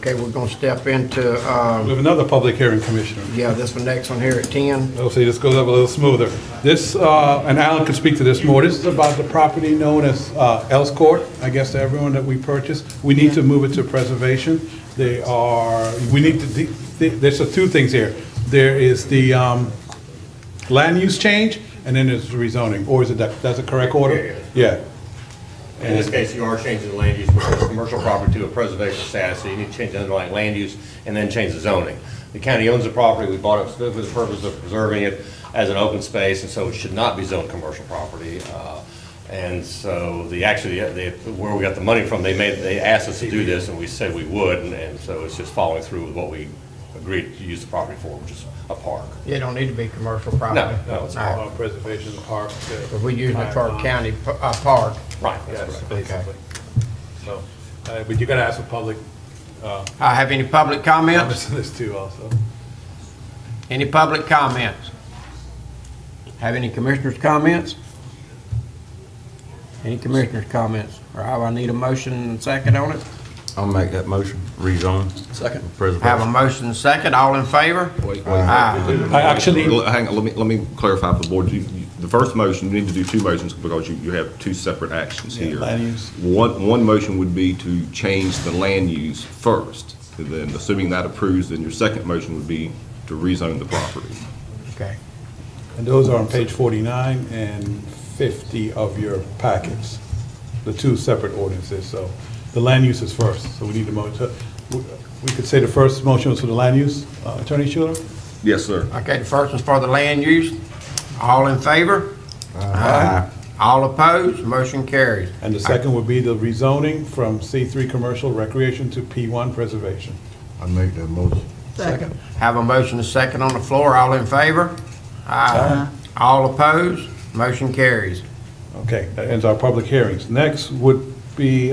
Okay, we're gonna step into, We have another public hearing, Commissioner. yeah, this one, next one here at 10. Oh, see, this goes up a little smoother. This, and Alan can speak to this more, this is about the property known as Else Court, I guess to everyone that we purchased. We need to move it to preservation. We need to, there's two things here. There is the land use change, and then there's rezoning, or is it, that's a correct order? Yeah. In this case, you are changing the land use from a commercial property to a preservation status, so you need to change the underlying land use and then change the zoning. The county owns the property, we bought it for the purpose of preserving it as an open space, and so it should not be zoned commercial property. And so where we got the money from, they asked us to do this, and we said we would, and so it's just following through with what we agreed to use the property for, which is a park. It don't need to be commercial property. No, it's a All park. right. Preservation of the park. But we're using it for a county park. Right, Yes, that's correct. basically. So, but you gotta ask for public, Have any public comments? comments on this too also. Any public comments? Have any commissioners' comments? Any commissioners' comments? Or I need a motion and second on it? I'll make that motion, rezone. Second. Have a Preservation. motion and second, all in favor? Wait, Aye. I actually, Hang on, let me clarify for the board. The first motion, you need to do two motions because you have two separate actions here. land use. One motion would be to change the land use first. And then assuming that approves, then your second motion would be to rezone the property. Okay. And those are on page 49 and 50 of your packets, the two separate ordinances. So the land use is first, so we need to we could say the first motion was for the land use, Attorney Schuler? Yes, sir. Okay, the first one's for the land use. All in favor? Aye. All opposed? Motion carries. And the second would be the rezoning from C3 commercial recreation to P1 preservation. I make that motion. Second. Have a motion and second on the floor. All in favor? Aye. All opposed? Motion carries. Okay, that ends our public hearings. Next would be,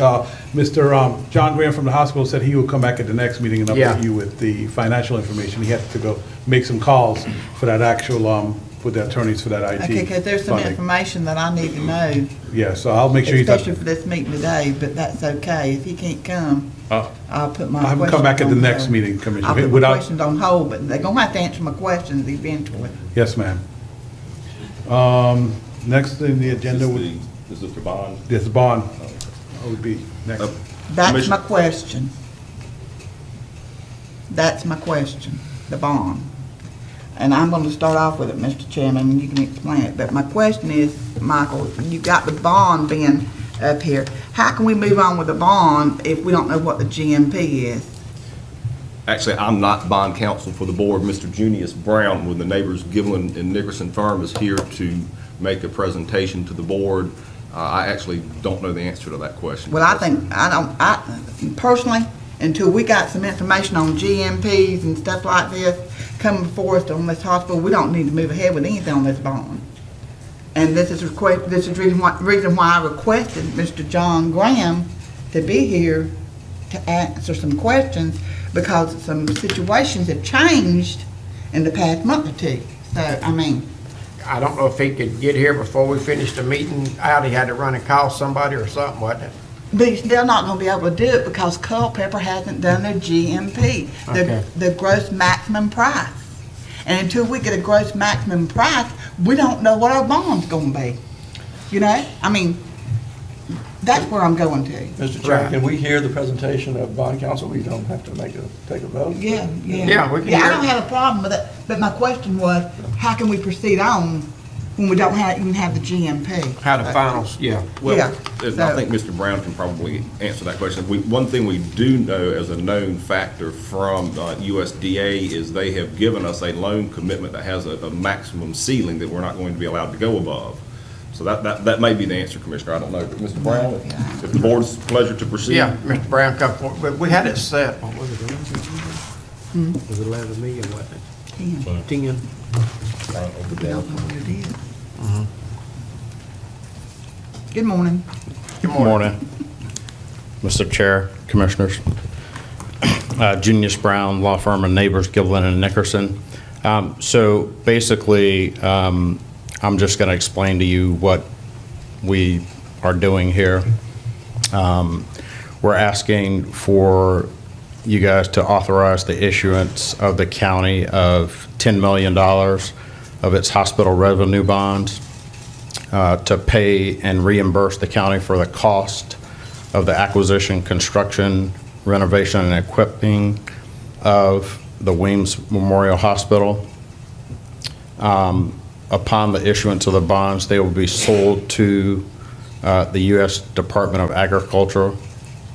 Mr. John Graham from the hospital said he will come back at the next meeting and Yeah. update you with the financial information. He had to go make some calls for that actual, with the attorneys for that IT Okay, because there's some funding. information that I need to know, Yeah, so I'll make sure he's, especially for this meeting today, but that's okay. If he can't come, I'll put my I'll have questions him come back at the on next hold. meeting, Commissioner. I'll put my Without- questions on hold, but they're gonna have to answer my questions eventually. Yes, ma'am. Next in the agenda would, This is the bond. this bond would be next. That's Commissioner- my question. That's my question, the bond. And I'm gonna start off with it, Mr. Chairman, and you can explain it. But my question is, Michael, you got the bond being up here. How can we move on with the bond if we don't know what the GMP is? Actually, I'm not bond counsel for the board. Mr. Junius Brown with the Neighbors Giblin and Nickerson firm is here to make a presentation to the board. I actually don't know the answer to that question. Well, I personally, until we got some information on GMPs and stuff like this coming before us on this hospital, we don't need to move ahead with anything on this bond. And this is the reason why I requested Mr. John Graham to be here to answer some questions, because some situations have changed in the past month or two. So, I mean, I don't know if he could get here before we finish the meeting out. He had to run and call somebody or something, wasn't it? but he's still not gonna be able to do it because Culpeper hasn't done their GMP, Okay. the gross maximum price. And until we get a gross maximum price, we don't know what our bond's gonna be. You know, I mean, that's where I'm going to. Mr. Chairman, can we hear the presentation of bond counsel? We don't have to take a vote? Yeah. Yeah, we can Yeah, I hear don't it. have a problem with it, but my question was, how can we proceed on when we don't even have the GMP? How the finals, yeah. Well, Yeah, and so- I think Mr. Brown can probably answer that question. One thing we do know as a known factor from USDA is they have given us a loan commitment that has a maximum ceiling that we're not going to be allowed to go above. So that may be the answer, Commissioner, I don't know. But Mr. Brown, if the board's pleasure to proceed? Yeah, Mr. Brown, come forward. But we had it set, what was it, 11? Was it 11 million, wasn't it? 10. We don't know what it is. Good morning. Good Good morning, Mr. Chair, Commissioners. Junius Brown, law firm of Neighbors, Giblin and Nickerson. So basically, I'm just going to explain to you what we are doing here. We're asking for you guys to authorize the issuance of the county of $10 million of its hospital revenue bonds to pay and reimburse the county for the cost of the acquisition, construction, renovation, and equipping of the Weems Memorial Hospital. Upon the issuance of the bonds, they will be sold to the U.S. Department of Agriculture,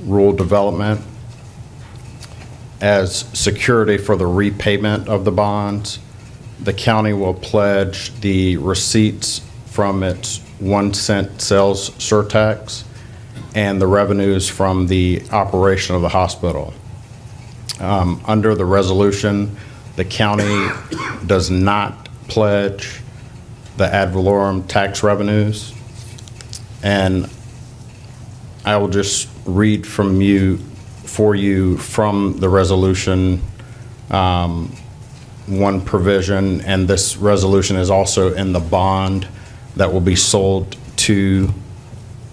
Rural Development as security for the repayment of the bonds. The county will pledge the receipts from its 1 cent sales surtax and the revenues from the operation of the hospital. Under the resolution, the county does not pledge the ad valorem tax revenues. And I will just read for you from the resolution one provision, and this resolution is also in the bond that will be sold to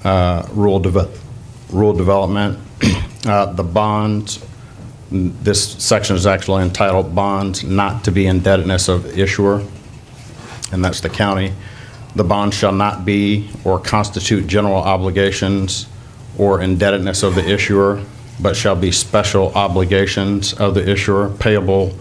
rural development. The bonds, this section is actually entitled Bonds Not to be Indebtedness of Issuer, and that's the county. The bond shall not be or constitute general obligations or indebtedness of the issuer, but shall be special obligations of the issuer payable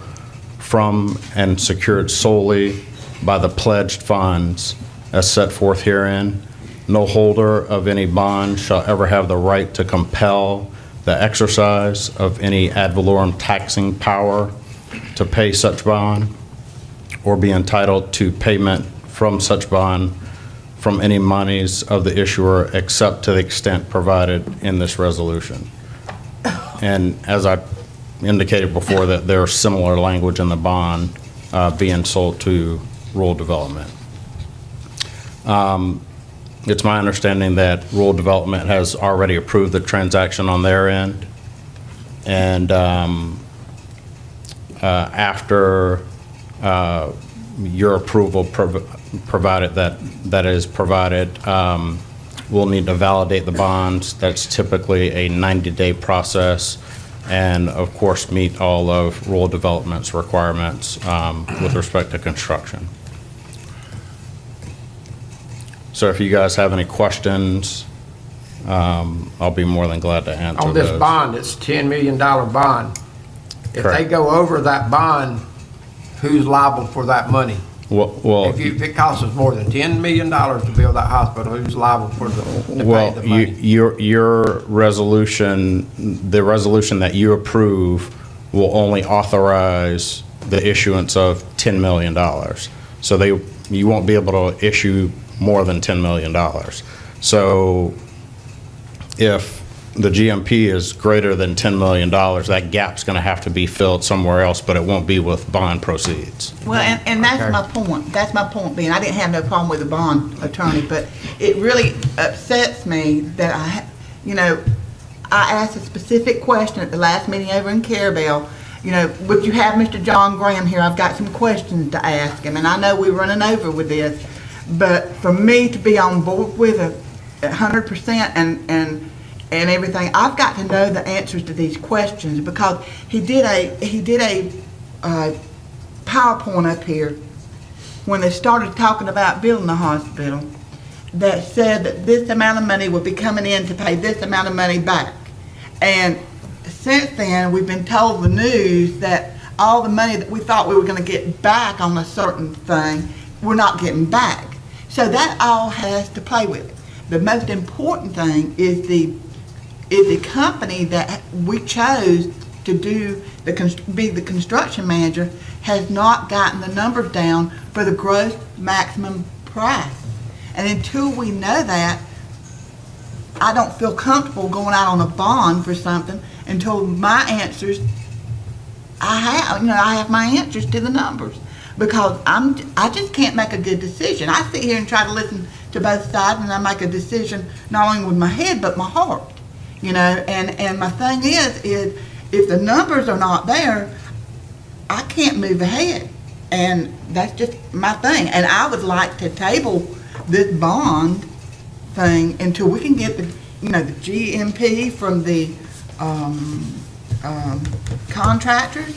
from and secured solely by the pledged funds as set forth herein. No holder of any bond shall ever have the right to compel the exercise of any ad valorem taxing power to pay such bond or be entitled to payment from such bond from any monies of the issuer except to the extent provided in this resolution. And as I indicated before, that there's similar language in the bond being sold to rural development. It's my understanding that rural development has already approved the transaction on their end. And after your approval, provided that is provided, we'll need to validate the bonds. That's typically a 90-day process, and of course meet all of rural development's requirements with respect to construction. So if you guys have any questions, I'll be more than glad to answer On this those. bond, it's $10 million bond. If they Correct. go over that bond, who's liable for that money? Well, If it costs us more than $10 million to build that hospital, who's liable for to pay well, the money? your resolution, the resolution that you approve will only authorize the issuance of $10 million. So you won't be able to issue more than $10 million. So if the GMP is greater than $10 million, that gap's going to have to be filled somewhere else, but it won't be with bond proceeds. Well, and that's Okay. my point. That's my point being, I didn't have no problem with the bond attorney, but it really upsets me that I asked a specific question at the last meeting over in Carabel. Would you have Mr. John Graham here? I've got some questions to ask him, and I know we're running over with this, but for me to be on board with it 100% and everything, I've got to know the answers to these questions, because he did a PowerPoint up here when they started talking about building the hospital that said that this amount of money would be coming in to pay this amount of money back. And since then, we've been told the news that all the money that we thought we were going to get back on a certain thing, we're not getting back. So that all has to play with it. The most important thing is the company that we chose to be the construction manager has not gotten the numbers down for the gross maximum price. And until we know that, I don't feel comfortable going out on a bond for something until my answers, I have my answers to the numbers. Because I just can't make a good decision. I sit here and try to listen to both sides, and I make a decision not only with my head but my heart. And my thing is if the numbers are not there, I can't move ahead. And that's just my thing. And I would like to table this bond thing until we can get the GMP from the contractors,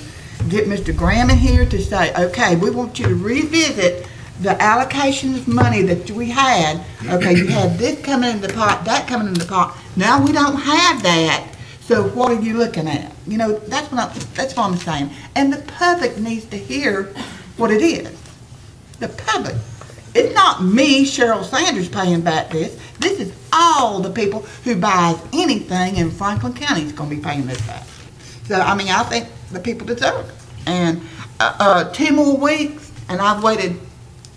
get Mr. Graham in here to say, okay, we want you to revisit the allocation of money that we had. Okay, you had this coming in the pot, that coming in the pot. Now we don't have that. So what are you looking at? You know, that's what I'm saying. And the public needs to hear what it is. The public. It's not me, Cheryl Sanders, paying back this. This is all the people who buys anything in Franklin County is gonna be paying this back. So, I mean, I think the people deserve it. And, 2 more weeks, and I've waited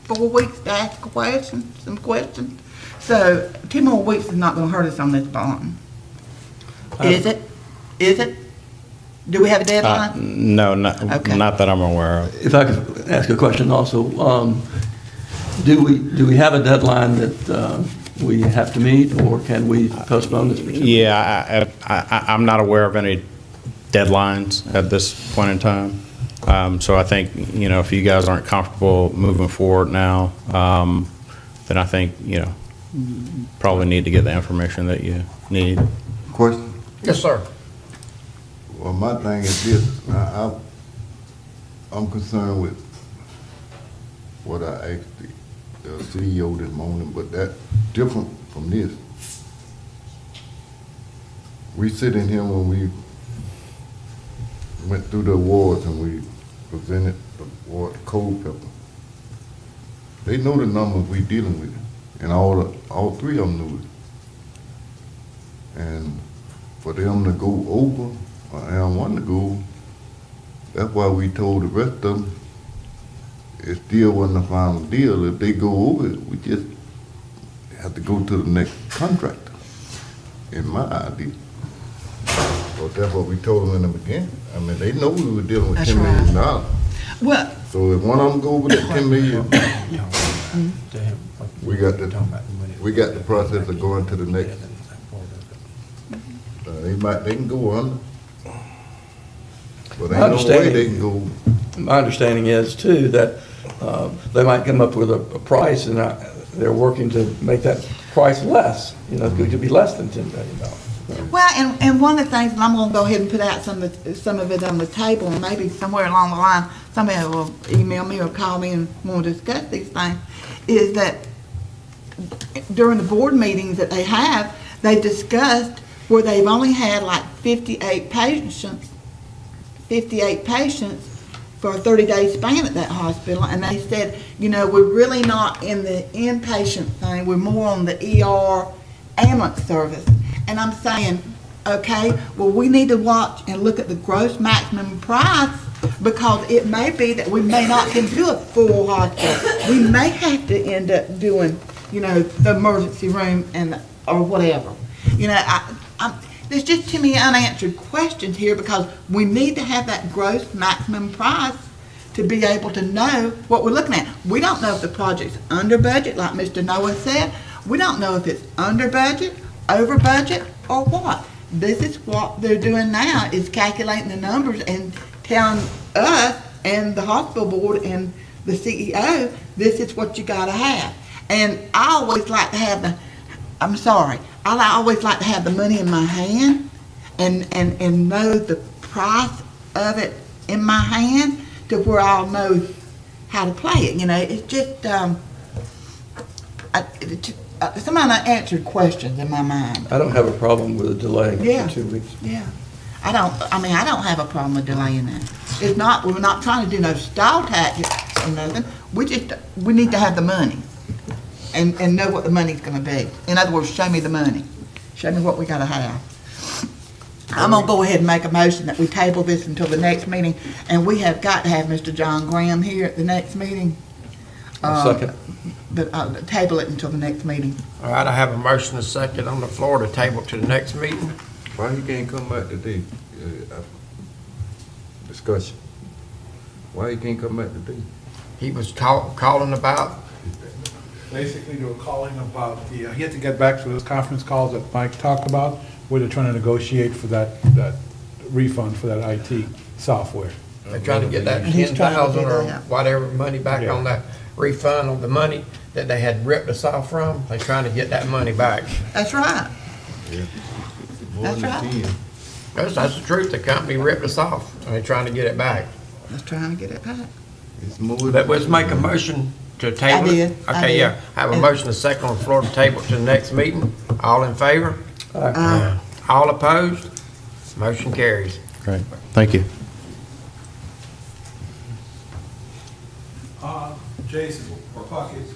4 weeks to ask some questions. So, 2 more weeks is not gonna hurt us on this bond. Is it? Is it? Do we have a deadline? No, Okay. not that I'm aware of. If I could ask a question also, do we have a deadline that we have to meet, or can we postpone this? particular- Yeah, I'm not aware of any deadlines at this point in time. So I think, you know, if you guys aren't comfortable moving forward now, then I think, you know, probably need to get the information that you need. Question? Yes, sir. Well, my thing is this, I'm concerned with what I asked the CEO this morning, but that's different from this. We sit in here when we went through the awards and we presented the award to Culpeper. They know the numbers we dealing with, and all 3 of them knew it. And for them to go over, I don't want to go. That's why we told the rest of them it still wasn't a final deal. If they go over it, we just have to go to the next contractor, in my idea. But that's what we told them in the beginning. I mean, they know we were dealing with That's $10 million. right. Well, So if one of them go over that 10 million, we got the process of going to the next. They can go under. But ain't no way they can go. My understanding is too that they might come up with a price, and they're working to make that price less. You know, it could be less than $10 million. well, and one of the things, and I'm gonna go ahead and put out some of it on the table, and maybe somewhere along the line, somebody will email me or call me and want to discuss these things, is that during the board meetings that they have, they discussed where they've only had like 58 patients for a 30-day span at that hospital, and they said, you know, we're really not in the inpatient thing, we're more on the ER ambulance service. And I'm saying, okay, well, we need to watch and look at the gross maximum price, because it may be that we may not can do a full hospital. We may have to end up doing, you know, the emergency room or whatever. You know, there's just too many unanswered questions here, because we need to have that gross maximum price to be able to know what we're looking at. We don't know if the project's under budget, like Mr. Noah said. We don't know if it's under budget, over budget, or what. This is what they're doing now, is calculating the numbers and telling us and the hospital board and the CEO, this is what you gotta have. And I always like to have I always like to have the money in my hand and know the price of it in my hand, to where I'll know how to play it. You know, it's just some unanswered questions in my mind. I don't have a problem with a delay Yeah. for 2 weeks. Yeah. I don't have a problem with delaying that. It's not, we're not trying to do no stall tactics or nothing. We need to have the money and know what the money's gonna be. In other words, show me the money. Show me what we gotta have. I'm gonna go ahead and make a motion that we table this until the next meeting, and we have got to have Mr. John Graham here at the next meeting. Second. But table it until the next meeting. All right, I have a motion and a second on the floor to table to the next meeting. Why he can't come back today? Discussion. Why he can't come back today? He was calling about, Basically, they were calling about he had to get back to those conference calls that Mike talked about, where they're trying to negotiate for that refund for that IT software. they're trying to get that He's trying to 10,000 get or that. whatever money back Yeah. on that refund on the money that they had ripped us off from. They're trying to get that money back. That's right. More That's than right. 10. That's the truth. The company ripped us off, and they're trying to get it back. Just trying to get it back. It's more. But let's make a motion to table it. did. I Okay, did. yeah. Have a motion, a second on the floor to table it to the next meeting. All in favor? All opposed? Motion carries. Great, thank you. Jason, or Pockets,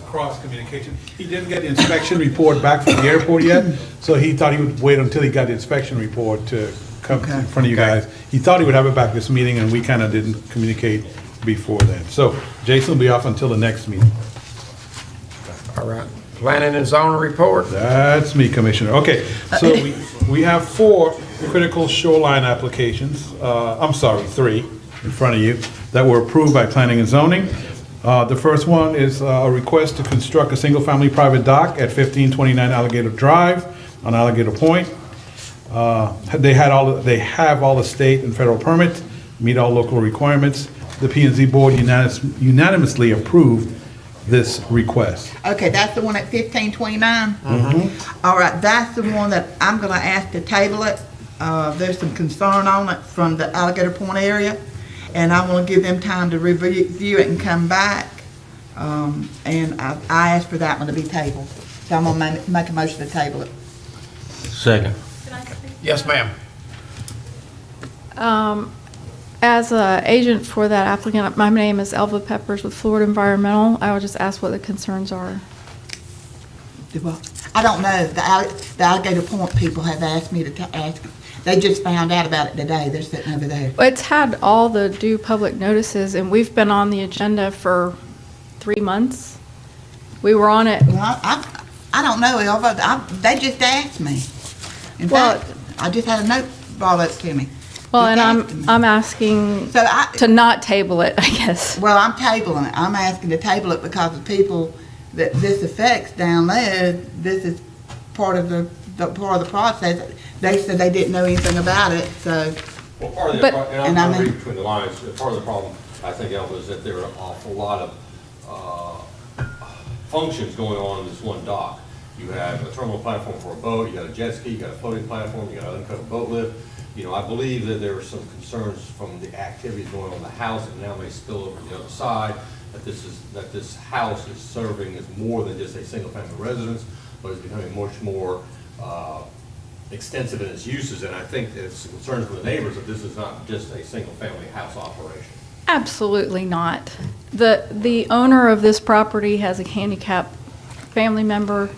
Cross Communication, he didn't get the inspection report back from the airport yet, so he thought he would wait until he got the inspection report to come in front of you guys. He thought he would have it back this meeting, and we kind of didn't communicate before then. So Jason will be off until the next meeting. All right. Planning and zoning report. That's me, Commissioner. Okay, so we have 4 critical shoreline applications, I'm sorry, 3 in front of you, that were approved by Planning and Zoning. The first one is a request to construct a single-family private dock at 1529 Alligator Drive on Alligator Point. They have all the state and federal permits, meet all local requirements. The P&Z board unanimously approved this request. Okay, that's the one at 1529? All right, that's the one that I'm gonna ask to table it. There's some concern on it from the Alligator Point area, and I wanna give them time to review it and come back. And I asked for that one to be tabled. So I'm gonna make a motion to table it. Second. Yes, ma'am. As an agent for that applicant, my name is Elva Peppers with Florida Environmental. I will just ask what the concerns are. I don't know. The Alligator Point people have asked me to ask. They just found out about it today. They're sitting over there. It's had all the due public notices, and we've been on the agenda for 3 months. We were on it. Well, I don't know, Elva. They just asked me. In Well- fact, I just had a note brought up to me. Well, and Just asked me. I'm asking So to not table it, I guess. Well, I'm tabling it. I'm asking to table it because the people that this affects down there, this is part of the process. They said they didn't know anything about it, so, Well, part of the, But- and and I'm I mean- reading between the lines, part of the problem, I think, Elva, is that there are an awful lot of functions going on in this one dock. You have a terminal platform for a boat, you got a jet ski, you got a floating platform, you got an uncovered boat lift. You know, I believe that there are some concerns from the activities going on in the house and now may spill over to the other side, that this house is serving as more than just a single-family residence, but is becoming much more extensive in its uses, and I think that it's concerns from the neighbors that this is not just a single-family house operation. Absolutely not. The owner of this property has a handicapped family member.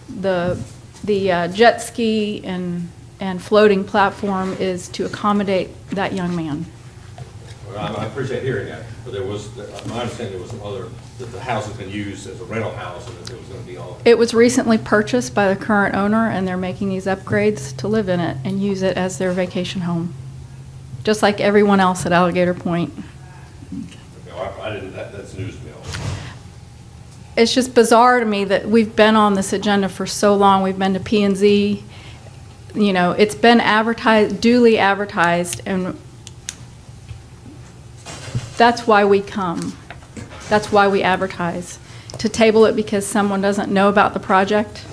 The jet ski and floating platform is to accommodate that young man. Well, I appreciate hearing that, but there was, my understanding there was some other, that the house has been used as a rental house and that there was gonna be all. It was recently purchased by the current owner, and they're making these upgrades to live in it and use it as their vacation home, just like everyone else at Alligator Point. I didn't, that's news to me also. It's just bizarre to me that we've been on this agenda for so long. We've been to P&Z. You know, it's been advertised, duly advertised, and that's why we come. That's why we advertise. To table it because someone doesn't know about the project?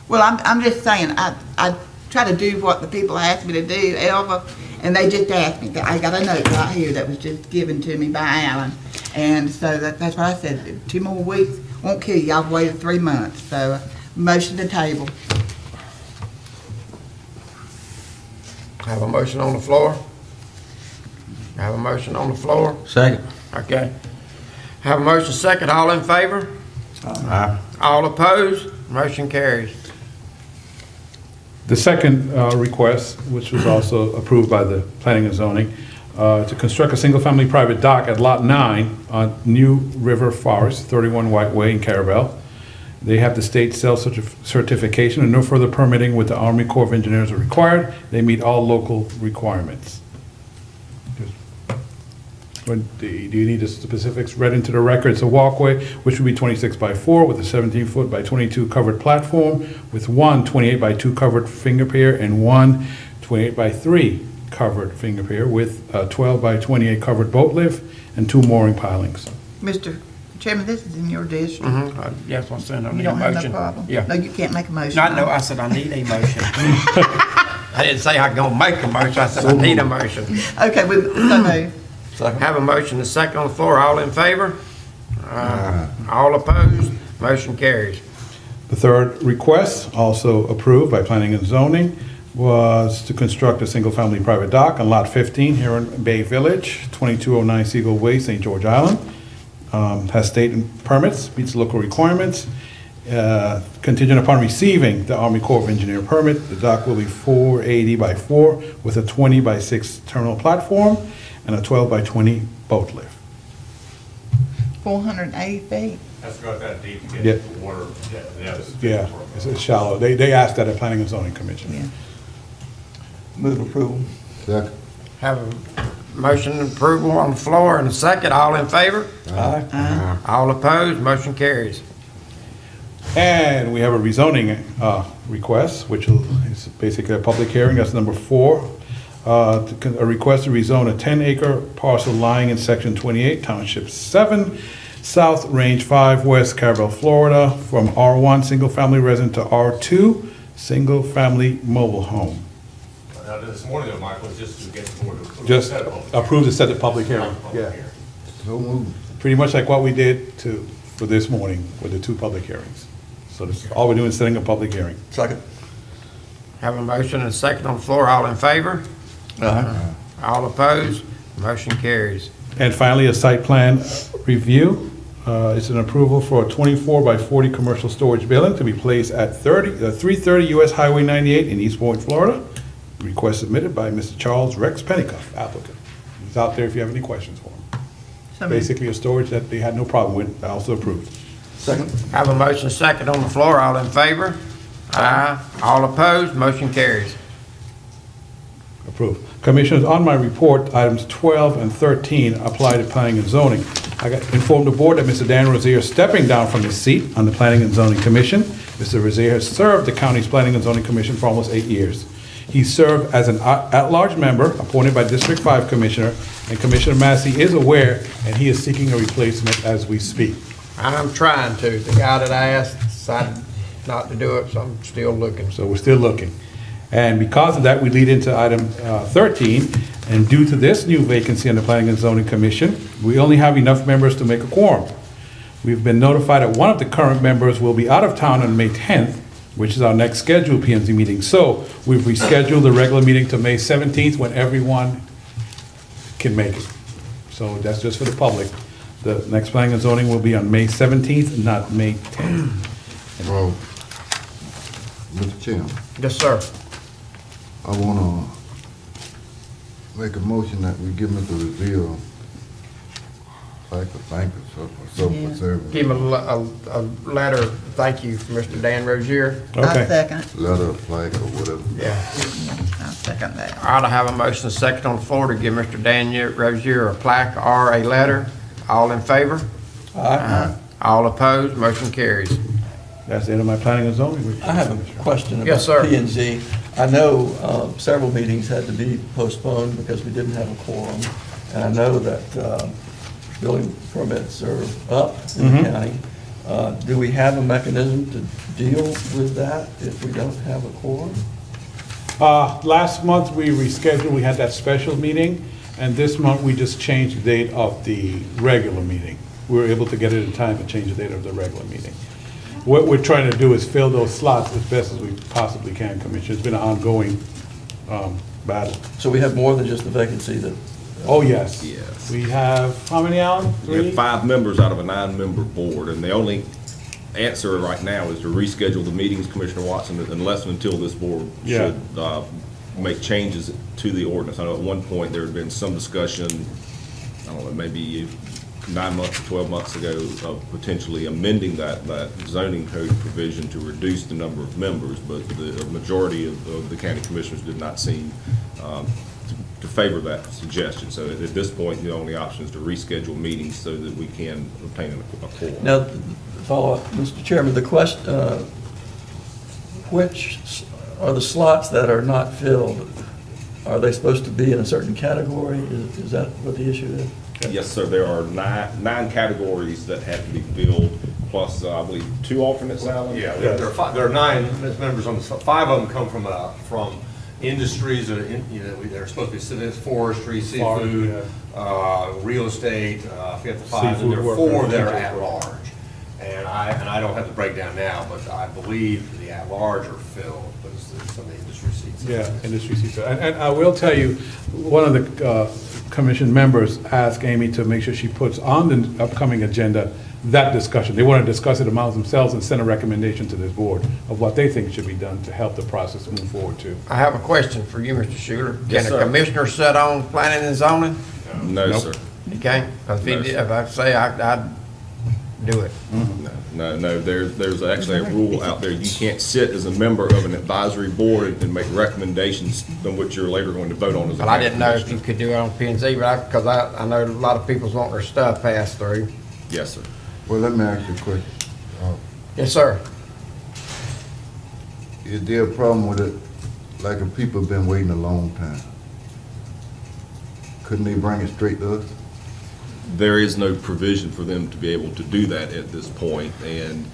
well, I'm just saying, I try to do what the people asked me to do, Elva, and they just asked me. I got a note right here that was just given to me by Alan, and so that's what I said. 2 more weeks won't kill you. I've waited 3 months, so motion to table. Have a motion on the floor? Have a motion on the floor? Second. Okay. Have a motion second, all in favor? All opposed? Motion carries. The second request, which was also approved by the Planning and Zoning, to construct a single-family private dock at Lot 9 on New River Forest, 31 White Way in Carabel. They have the state self-certification and no further permitting with the Army Corps of Engineers are required. They meet all local requirements. Do you need the specifics read into the record? It's a walkway, which would be 26 by 4 with a 17-foot by 22 covered platform with one 28 by 2 covered finger pier and one 28 by 3 covered finger pier with a 12 by 28 covered boat lift and 2 mooring pilings. Mr. Chairman, this is in your district. Yes, I'm saying I You need a don't have no motion. problem? Yeah. No, you can't make a motion. No, I said I need a motion. I didn't say I'm gonna make a motion, I said I need a motion. Okay, so moved. Second. Have a motion and a second on the floor, all in favor? All opposed? Motion carries. The third request, also approved by Planning and Zoning, was to construct a single-family private dock on Lot 15 here in Bay Village, 2209 Seagull Way, St. George Island. Has state permits, meets local requirements. Contingent upon receiving the Army Corps of Engineer permit, the dock will be 480 by 4 with a 20 by 6 terminal platform and a 12 by 20 boat lift. 480 feet. That's got that deep to Yeah. get the water. Yeah, it's shallow. They asked that at Planning and Zoning Commission. Yeah. Move approval. Second. Have a motion and approval on the floor and a second, all in favor? Aye. All opposed? Motion carries. And we have a rezoning request, which is basically a public hearing. That's number 4. A request to rezone a 10-acre parcel lying in Section 28, Township 7, South Range 5, West Cabral, Florida, from R1 Single Family Resident to R2 Single Family Mobile Home. Now, this morning, though, Michael, is just to get the board to approve. Just set up. approve to set the public hearing. Public Yeah, hearing. So moved. pretty much like what we did for this morning with the 2 public hearings. So all we're doing is setting a public hearing. Second. Have a motion and a second on the floor, all in favor? Aye. All opposed? Motion carries. And finally, a site plan review. It's an approval for a 24 by 40 commercial storage building to be placed at 330 US Highway 98 in East Point, Florida. Request submitted by Mr. Charles Rex Pennicuff, applicant. He's out there if you have any questions for him. So moved. Basically, a storage that they had no problem with, also approved. Second. Have a motion and a second on the floor, all in favor? Aye. All opposed? Motion carries. Approved. Commissioners, on my report, items 12 and 13 apply to planning and zoning. I got informed the board that Mr. Dan Rozier is stepping down from his seat on the Planning and Zoning Commission. Mr. Rozier has served the county's Planning and Zoning Commission for almost 8 years. He served as an at-large member appointed by District 5 Commissioner, and Commissioner Massey is aware, and he is seeking a replacement as we speak. I'm trying to. The guy that I asked decided not to do it, so I'm still looking. So we're still looking. And because of that, we lead into item 13, and due to this new vacancy on the Planning and Zoning Commission, we only have enough members to make a quorum. We've been notified that one of the current members will be out of town on May 10th, which is our next scheduled PNZ meeting. So we've rescheduled the regular meeting to May 17th when everyone can make it. So that's just for the public. The next Planning and Zoning will be on May 17th, not May 10th. Well, Mr. Chairman, Yes, sir. I wanna make a motion that we give Mr. Rozier like a thank you for serving. Give him a letter, thank you for Mr. Dan Rozier. I Okay. second. Letter, flag, or whatever. Yeah. I second that. I ought to have a motion and a second on the floor to give Mr. Dan Rozier a plaque or a letter. All in favor? Aye. All opposed? Motion carries. That's the end of my Planning and Zoning. I have a question about Yes, sir. P and Z. I know several meetings had to be postponed because we didn't have a quorum. And I know that building permits are up in the county. Do we have a mechanism to deal with that if we don't have a quorum? Last month, we rescheduled, we had that special meeting, and this month, we just changed the date of the regular meeting. We were able to get it in time to change the date of the regular meeting. What we're trying to do is fill those slots as best as we possibly can, Commissioner. It's been an ongoing battle. So we have more than just the vacancy that, Oh, yes. Yes. We have, how many, Alan? We have 3? 5 members out of a 9-member board, and the only answer right now is to reschedule the meetings, Commissioner Watson, unless and until this board Yeah. should make changes to the ordinance. I know at one point there had been some discussion, I don't know, maybe 9 months or 12 months ago, of potentially amending that zoning code provision to reduce the number of members, but the majority of the county commissioners did not seem to favor that suggestion. So at this point, the only option is to reschedule meetings so that we can obtain a quorum. now, follow up, Mr. Chairman, the question, which are the slots that are not filled? Are they supposed to be in a certain category? Is that what the issue is? Yes, sir, there are nine categories that have to be filled, plus, I believe, 2 alternates, Alan? Yeah, there are 9 members on the, 5 of them come from industries that are, they're supposed to be sitting as forestry, Forestry, seafood, real estate, I forget the five, and Seafood there are workers. 4 that are at large. And I don't have the breakdown now, but I believe the at large are filled, but it's some of the industry seats. Yeah, industry seats. And I will tell you, one of the commission members asked Amy to make sure she puts on the upcoming agenda that discussion. They want to discuss it amongst themselves and send a recommendation to this board of what they think should be done to help the process move forward too. I have a question for you, Mr. Schuler. Yes, Can a sir. commissioner sit on planning and zoning? No, Nope. sir. He can't? 'Cause No, sir. if I say I'd do it. No, there's actually a rule out there. You can't sit as a member of an advisory board and make recommendations on which you're later going to vote on as a. Well, I didn't know if commissioner. you could do it on P and Z, but because I know a lot of people's want their stuff passed through. Yes, sir. Well, let me ask you a question. Yes, sir. Is there a problem with it, like if people have been waiting a long time? Couldn't they bring it straight to us? There is no provision for them to be able to do that at this point, and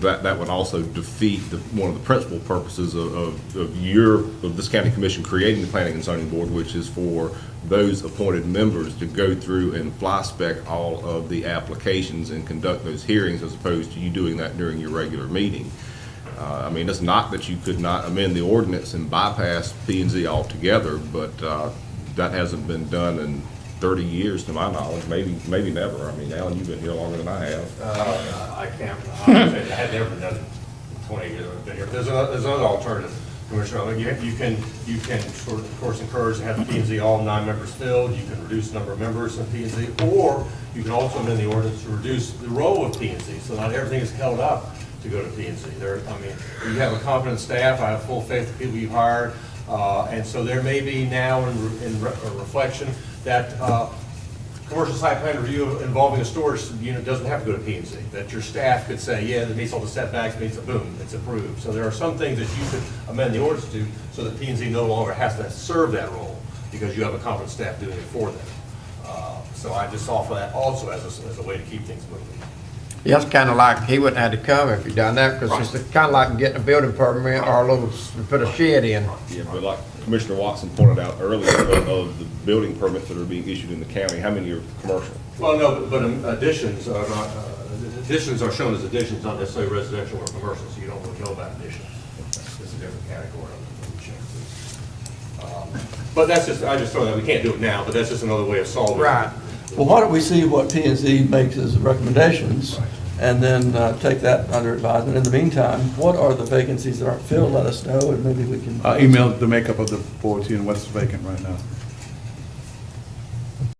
that would also defeat one of the principal purposes of this county commission creating the planning and zoning board, which is for those appointed members to go through and fly spec all of the applications and conduct those hearings, as opposed to you doing that during your regular meeting. I mean, it's not that you could not amend the ordinance and bypass P and Z altogether, but that hasn't been done in 30 years to my knowledge, maybe never. I mean, Alan, you've been here longer than I have. I can't, I had never been done in 20 years I've been here. There's another alternative, Commissioner. I mean, you can sort of course, encourage to have the P and Z all 9 members filled. You can reduce the number of members in P and Z, or you can also amend the ordinance to reduce the role of P and Z, so not everything is held up to go to P and Z. I mean, you have a competent staff. I have full faith in the people you've hired, and so there may be now in reflection that commercial site plan review involving a storage unit doesn't have to go to P and Z, that your staff could say, yeah, it meets all the setbacks, meets a boom, it's approved. So there are some things that you could amend the ordinance to, so that P and Z no longer has to serve that role, because you have a competent staff doing it for them. So I just offer that also as a way to keep things moving. Yeah, it's kind of like, he wouldn't have to come if he done that, because it's kind of like getting a building permit or a little, put a shed in. Yeah, but like Commissioner Watson pointed out earlier, of the building permits that are being issued in the county, how many are commercial? Well, no, but additions are not, additions are shown as additions, not necessarily residential or commercial, so you don't really know about additions. It's a different category of the check. But that's just, I just throw that, we can't do it now, but that's just another way of solving it. Right. Well, why don't we see what P and Z makes as recommendations, and then take that under advisement. In the meantime, what are the vacancies that aren't filled? Let us know, and maybe we can. Email the makeup of the board to you and what's vacant right now.